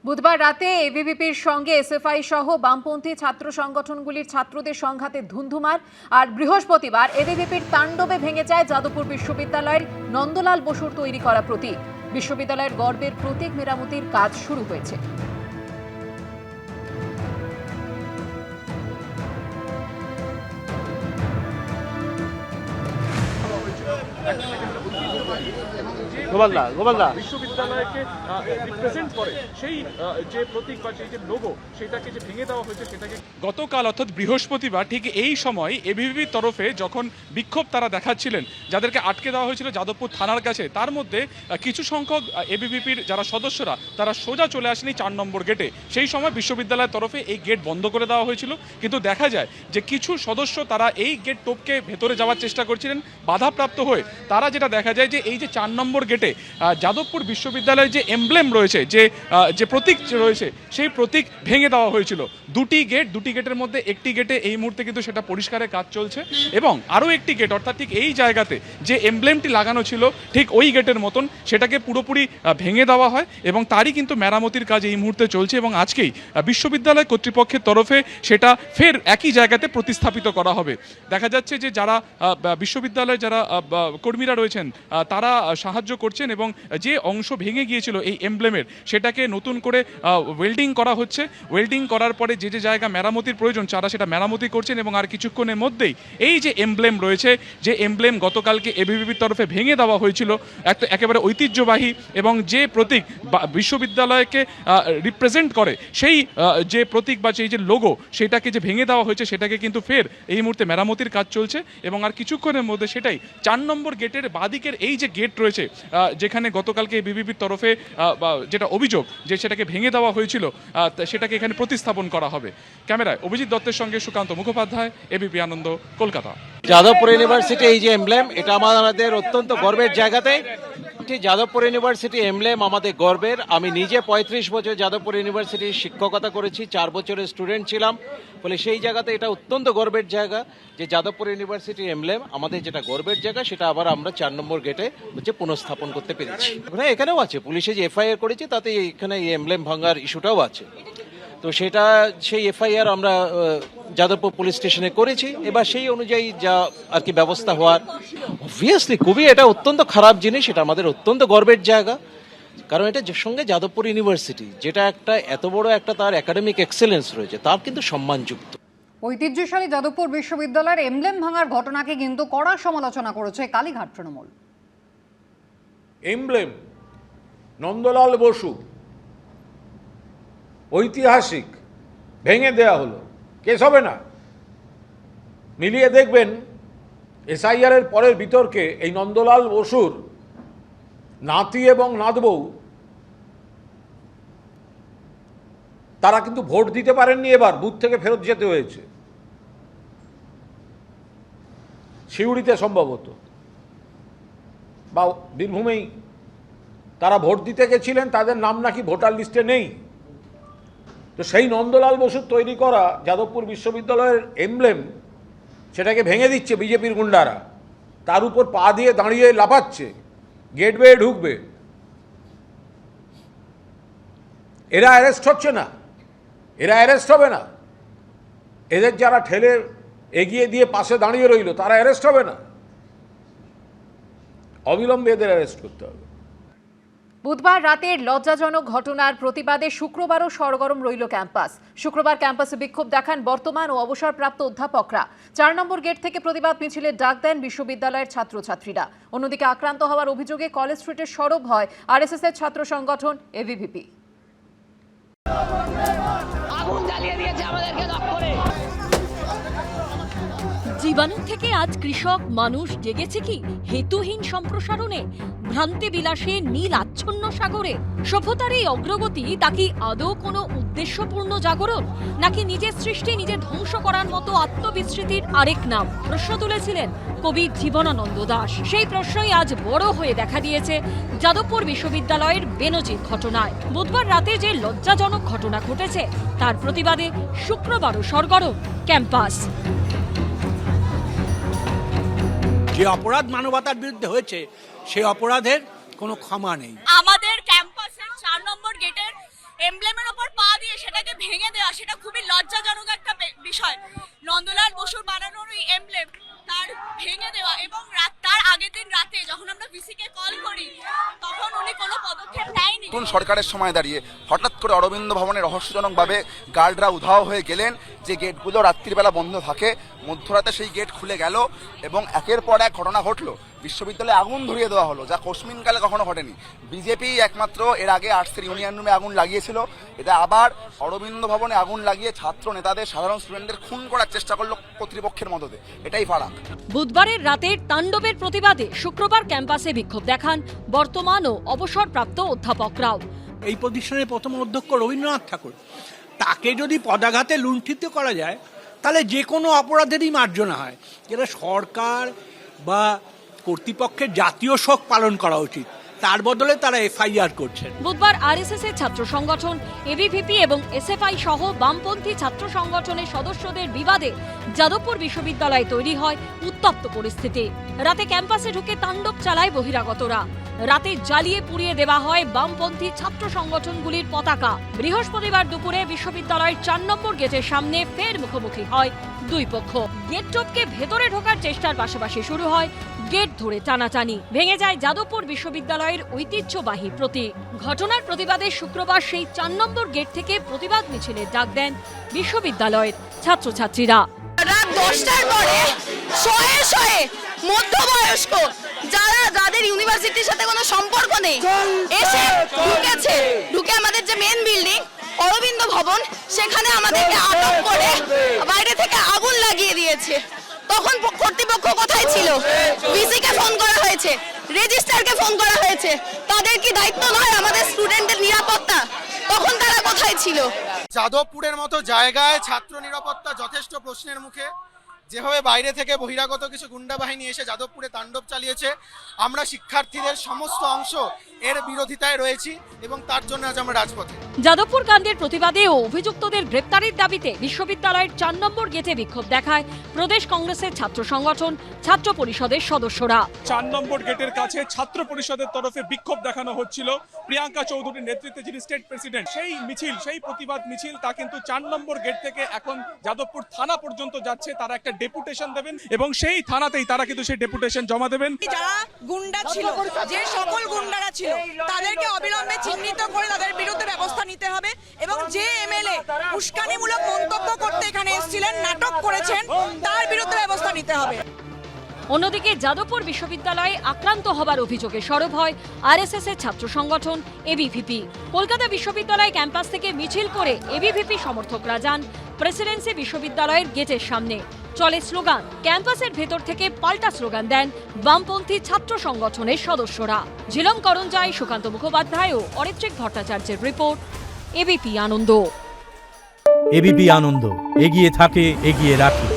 বুধবার রাতে এবিভিপির সঙ্গে এসএফআই সহ বামপন্থী ছাত্র সংগঠনগুলির ছাত্রদের সংঘাতে ধুন্ধুমার। আর বৃহস্পতিবার এবিভিপির তাণ্ডবে ভেঙে যায় যাদবপুর বিশ্ববিদ্যালয়ের নন্দলাল বসুর তৈরি করা প্রতীক। বিশ্ববিদ্যালয়ের গর্বের প্রতীক মেরামতির কাজ শুরু হয়েছে। বিশ্ববিদ্যালয়কে রিপ্রেজেন্ট করে সেই যে প্রতীক বা সেই যে লোগো সেটাকে যে ভেঙে দেওয়া হয়েছে সেটাকে গতকাল অর্থাৎ বৃহস্পতিবার ঠিক এই সময় এবিভিপির তরফে যখন বিক্ষোভ তারা দেখাচ্ছিলেন, যাদেরকে আটকে দেওয়া হয়েছিল যাদবপুর থানার কাছে, তার মধ্যে কিছু সংখ্যক এবিভিপির যারা সদস্যরা তারা সোজা চলে আসেনি 4 নম্বর গেটে। সেই সময় বিশ্ববিদ্যালয়ের তরফে এই গেট বন্ধ করে দেওয়া হয়েছিল, কিন্তু দেখা যায় যে কিছু সদস্য তারা এই গেট টপকে ভেতরে যাওয়ার চেষ্টা করছিলেন, বাধাপ্রাপ্ত হয়ে তারা যেটা দেখা যায় যে এই যে 4 নম্বর গেটে যাদবপুর বিশ্ববিদ্যালয়ের যে এমব্লেম রয়েছে, যে প্রতীক রয়েছে, সেই প্রতীক ভেঙে দেওয়া হয়েছিল। দুটি গেটের মধ্যে একটি গেটে এই মুহূর্তে কিন্তু সেটা পরিষ্কারের কাজ চলছে, এবং আরও একটি গেট অর্থাৎ ঠিক এই জায়গাতে যে এমব্লেমটি লাগানো ছিল ঠিক ওই গেটের মতন সেটাকে পুরোপুরি ভেঙে দেওয়া হয়, এবং তারই কিন্তু মেরামতির কাজ এই মুহূর্তে চলছে। এবং আজকেই বিশ্ববিদ্যালয় কর্তৃপক্ষের তরফে সেটা ফের একই জায়গাতে প্রতিস্থাপিত করা হবে। দেখা যাচ্ছে যে যারা বিশ্ববিদ্যালয়ের যারা কর্মীরা রয়েছেন তারা সাহায্য করছেন, এবং যে অংশ ভেঙে গিয়েছিল এই এমব্লেমের সেটাকে নতুন করে ওয়েল্ডিং করা হচ্ছে। ওয়েল্ডিং করার পরে যে জায়গা মেরামতির প্রয়োজন তারা সেটা মেরামতি করছেন, এবং আর কিছুক্ষণের মধ্যেই এই যে এমব্লেম রয়েছে, যে এমব্লেম গতকালকে এবিভিপির তরফে ভেঙে দেওয়া হয়েছিল, একেবারে ঐতিহ্যবাহী এবং যে প্রতীক বিশ্ববিদ্যালয়কে রিপ্রেজেন্ট করে, সেই যে প্রতীক বা সেই যে লোগো সেটাকে যে ভেঙে দেওয়া হয়েছে সেটাকে কিন্তু ফের এই মুহূর্তে মেরামতির কাজ চলছে। এবং আর কিছুক্ষণের মধ্যে সেটাই 4 নম্বর গেটের বাদিকের এই যে গেট রয়েছে, যেখানে গতকালকে বিবিপির তরফে যেটা অভিযোগ যে সেটাকে ভেঙে দেওয়া হয়েছিল, সেটাকে এখানে প্রতিস্থাপন করা হবে। ক্যামেরায় অভিজিৎ দত্তের সঙ্গে সুকান্ত মুখোপাধ্যায়, এবিপি আনন্দ, কলকাতা। যাদবপুর ইউনিভার্সিটি এই যে এমব্লেম, এটা আমাদের অত্যন্ত গর্বের জায়গাতে। যাদবপুর ইউনিভার্সিটি এমব্লেম আমাদের গর্বের। আমি নিজে 35 বছর যাদবপুর ইউনিভার্সিটির শিক্ষকতা করেছি, 4 বছরের স্টুডেন্ট ছিলাম, ফলে সেই জায়গাতে এটা অত্যন্ত গর্বের জায়গা যে যাদবপুর ইউনিভার্সিটি এমব্লেম আমাদের যেটা গর্বের জায়গা সেটা আবার আমরা 4 নম্বর গেটে হচ্ছে পুনঃস্থাপন করতে পেরেছি। এখানেও আছে, পুলিশে যে এফআইআর করেছে তাতে এখানে এই এমব্লেম ভাঙার ইস্যুটাও আছে, তো সেটা সেই এফআইআর আমরা যাদবপুর পুলিশ স্টেশনে করেছি। এবার সেই অনুযায়ী যা আর কি ব্যবস্থা হওয়ার, অবভিয়াসলি খুবই এটা অত্যন্ত খারাপ জিনিস, এটা আমাদের অত্যন্ত গর্বের জায়গা, কারণ এটা সঙ্গে যাদবপুর ইউনিভার্সিটি যেটা একটা এত বড় একটা তার একাডেমিক এক্সেলেন্স রয়েছে তার কিন্তু সম্মানযুক্ত। ঐতিহ্যশালী যাদবপুর বিশ্ববিদ্যালয়ের এমব্লেম ভাঙার ঘটনাকে কিন্তু কড়া সমালোচনা করেছে কালীঘাট তৃণমূল। এমব্লেম নন্দলাল বসু ঐতিহাসিক ভেঙে দেয়া হলো, কেস হবে না? মিলিয়ে দেখবেন এসআইআর এর পরের বিতর্কে এই নন্দলাল বসুর নাতি এবং নাতবউ তারা কিন্তু ভোট দিতে পারেননি, এবার বুথ থেকে ফেরত যেতে হয়েছে। সিউড়িতে সম্ভবত বা বীরভূমেই তারা ভোট দিতে গেছিলেন, তাদের নাম নাকি ভোটার লিস্টে নেই। তো সেই নন্দলাল বসুর তৈরি করা যাদবপুর বিশ্ববিদ্যালয়ের এমব্লেম সেটাকে ভেঙে দিচ্ছে বিজেপির গুন্ডারা, তার উপর পা দিয়ে দাঁড়িয়ে লাফাচ্ছে, গেট বেয়ে ঢুকবে। এরা অ্যারেস্ট হচ্ছে না, এরা অ্যারেস্ট হবে না। এদের যারা ঠেলে এগিয়ে দিয়ে পাশে দাঁড়িয়ে রইল তারা অ্যারেস্ট হবে না, অবিলম্বে এদের অ্যারেস্ট করতে হবে। বুধবার রাতের লজ্জাজনক ঘটনার প্রতিবাদে শুক্রবারও সরগরম রইল ক্যাম্পাস। শুক্রবার ক্যাম্পাসে বিক্ষোভ দেখান বর্তমান ও অবসরপ্রাপ্ত অধ্যাপকরা। 4 নম্বর গেট থেকে প্রতিবাদ মিছিলের ডাক দেন বিশ্ববিদ্যালয়ের ছাত্রছাত্রীরা। অন্যদিকে আক্রান্ত হওয়ার অভিযোগে কলেজ স্ট্রিটে সরব হয় আরএসএস এর ছাত্র সংগঠন এবিভিপি। জীবাণু থেকে আজ কৃষক মানুষ জেগেছে কি হেতুহীন সম্প্রসারণে, ভ্রান্তি বিলাসে নীল আচ্ছন্ন সাগরে? সভ্যতার এই অগ্রগতি তা কি আদৌ কোনো উদ্দেশ্যপূর্ণ জাগরণ, নাকি নিজের সৃষ্টি নিজে ধ্বংস করার মতো আত্মবিস্মৃতির আরেক নাম? প্রশ্ন তুলেছিলেন কবি জীবনানন্দ দাশ। সেই প্রশ্নই আজ বড় হয়ে দেখা দিয়েছে যাদবপুর বিশ্ববিদ্যালয়ের বেনজির ঘটনায়। বুধবার রাতে যে লজ্জাজনক ঘটনা ঘটেছে তার প্রতিবাদে শুক্রবারও সরগরম ক্যাম্পাস। যে অপরাধ মানবতার বিরুদ্ধে হয়েছে সেই অপরাধের কোনো ক্ষমা নেই। আমাদের ক্যাম্পাসের 4 নম্বর গেটের এমব্লেমের ওপর পা দিয়ে সেটাকে ভেঙে দেওয়া, সেটা খুবই লজ্জাজনক একটা বিষয়। নন্দলাল বসুর বানানোর ওই এমব্লেম তার ভেঙে দেওয়া, এবং তার আগের দিন রাতে যখন আমরা ভিসিকে কল করি তখন উনি কোনো পদক্ষেপ নেয়নি। নতুন সরকারের সময় দাঁড়িয়ে হঠাৎ করে অরবিন্দ ভবনে রহস্যজনকভাবে গার্ডরা উধাও হয়ে গেলেন। যে গেটগুলো রাত্রিবেলা বন্ধ থাকে, মধ্যরাতে সেই গেট খুলে গেল এবং একের পর এক ঘটনা ঘটলো। বিশ্ববিদ্যালয়ে আগুন ধরিয়ে দেওয়া হলো, যা কোশ্মিনকালে কখনো ঘটেনি। বিজেপি একমাত্র এর আগে আর্টসের ইউনিয়ন রুমে আগুন লাগিয়েছিল, এটা আবার অরবিন্দ ভবনে আগুন লাগিয়ে ছাত্র নেতাদের, সাধারণ স্টুডেন্টদের খুন করার চেষ্টা করলো কর্তৃপক্ষের মদতে। এটাই ফারাক। বুধবারের রাতের তাণ্ডবের প্রতিবাদে শুক্রবার ক্যাম্পাসে বিক্ষোভ দেখান বর্তমান ও অবসরপ্রাপ্ত অধ্যাপকরাও। এই প্রতিষ্ঠানের প্রথম অধ্যক্ষ রবীন্দ্রনাথ ঠাকুর, তাকে যদি পদাঘাতে লুণ্ঠিত করা যায় তাহলে যে কোনো অপরাধেরই মার্জনা হয়। যেটা সরকার বা কর্তৃপক্ষের জাতীয় শোক পালন করা উচিত, তার বদলে তারা এফআইআর করছেন। বুধবার আরএসএস এর ছাত্র সংগঠন এবিভিপি এবং এসএফআই সহ বামপন্থী ছাত্র সংগঠনের সদস্যদের বিবাদে যাদবপুর বিশ্ববিদ্যালয়ে তৈরি হয় উত্তপ্ত পরিস্থিতি। রাতে ক্যাম্পাসে ঢুকে তাণ্ডব চালায় বহিরাগতরা। রাতে জ্বালিয়ে পুড়িয়ে দেওয়া হয় বামপন্থী ছাত্র সংগঠনগুলির পতাকা। বৃহস্পতিবার দুপুরে বিশ্ববিদ্যালয়ের 4 নম্বর গেটের সামনে ফের মুখোমুখি হয় দুই পক্ষ। গেট টপকে ভেতরে ঢোকার চেষ্টার পাশাপাশি শুরু হয় গেট ধরে টানাটানি। ভেঙে যায় যাদবপুর বিশ্ববিদ্যালয়ের ঐতিহ্যবাহী প্রতীক। ঘটনার প্রতিবাদে শুক্রবার সেই 4 নম্বর গেট থেকে প্রতিবাদ মিছিলের ডাক দেন বিশ্ববিদ্যালয়ের ছাত্রছাত্রীরা। রাত 10টার পরে শয়ে শয়ে মধ্যবয়স্ক যাদের ইউনিভার্সিটির সাথে কোনো সম্পর্ক নেই এসে ঢুকে আমাদের যে মেন বিল্ডিং অরবিন্দ ভবন, সেখানে আমাদেরকে আটক করে বাইরে থেকে আগুন লাগিয়ে দিয়েছে। তখন কর্তৃপক্ষ কোথায় ছিল? ভিসিকে ফোন করা হয়েছে, রেজিস্ট্রারকে ফোন করা হয়েছে। তাদের কি দায়িত্ব নয় আমাদের স্টুডেন্টদের নিরাপত্তা? তখন তারা কোথায় ছিল? যাদবপুরের মতো জায়গায় ছাত্র নিরাপত্তা যথেষ্ট প্রশ্নের মুখে। যেভাবে বাইরে থেকে বহিরাগত কিছু গুন্ডা বাহিনী এসে যাদবপুরে তাণ্ডব চালিয়েছে, আমরা শিক্ষার্থীদের সমস্ত অংশ এর বিরোধিতায় রয়েছি এবং তার জন্য আজ আমরা রাজপথে। যাদবপুর কাণ্ডের প্রতিবাদে ও অভিযুক্তদের গ্রেপ্তারের দাবিতে বিশ্ববিদ্যালয়ের 4 নম্বর গেটে বিক্ষোভ দেখায় প্রদেশ কংগ্রেসের ছাত্র সংগঠন, ছাত্র পরিষদের সদস্যরা। 4 নম্বর গেটের কাছে ছাত্র পরিষদের তরফে বিক্ষোভ দেখানো হচ্ছিল। প্রিয়াঙ্কা চৌধুরীর নেতৃত্বে যিনি স্টেট প্রেসিডেন্ট, সেই মিছিল, সেই প্রতিবাদ মিছিল তা কিন্তু 4 নম্বর গেট থেকে এখন যাদবপুর থানা পর্যন্ত যাচ্ছে। তারা একটা ডেপুটেশন দেবেন এবং সেই থানাতেই তারা কিন্তু সেই ডেপুটেশন জমা দেবেন। যারা গুন্ডা ছিল, যে সকল গুন্ডারা ছিল, তাদেরকে অবিলম্বে চিহ্নিত করে তাদের বিরুদ্ধে ব্যবস্থা নিতে হবে এবং যে এমএলএ উস্কানিমূলক মন্তব্য করতে এখানে এসেছিলেন, নাটক করেছেন, তার বিরুদ্ধে ব্যবস্থা নিতে হবে। অন্যদিকে যাদবপুর বিশ্ববিদ্যালয়ে আক্রান্ত হবার অভিযোগে সরব হয় আরএসএস এর ছাত্র সংগঠন এবিভিপি। কলকাতা বিশ্ববিদ্যালয় ক্যাম্পাস থেকে মিছিল করে এবিভিপি সমর্থকরা যান প্রেসিডেন্সি বিশ্ববিদ্যালয়ের গেটের সামনে। চলে স্লোগান। ক্যাম্পাসের ভেতর থেকে পাল্টা স্লোগান দেন বামপন্থী ছাত্র সংগঠনের সদস্যরা। ঝিলম করঞ্জাই, সুকান্ত মুখোপাধ্যায় ও অরিত্রিক ভট্টাচার্যের রিপোর্ট, এবিপি আনন্দ। এবিপি আনন্দ, এগিয়ে থাকে, এগিয়ে রাখে।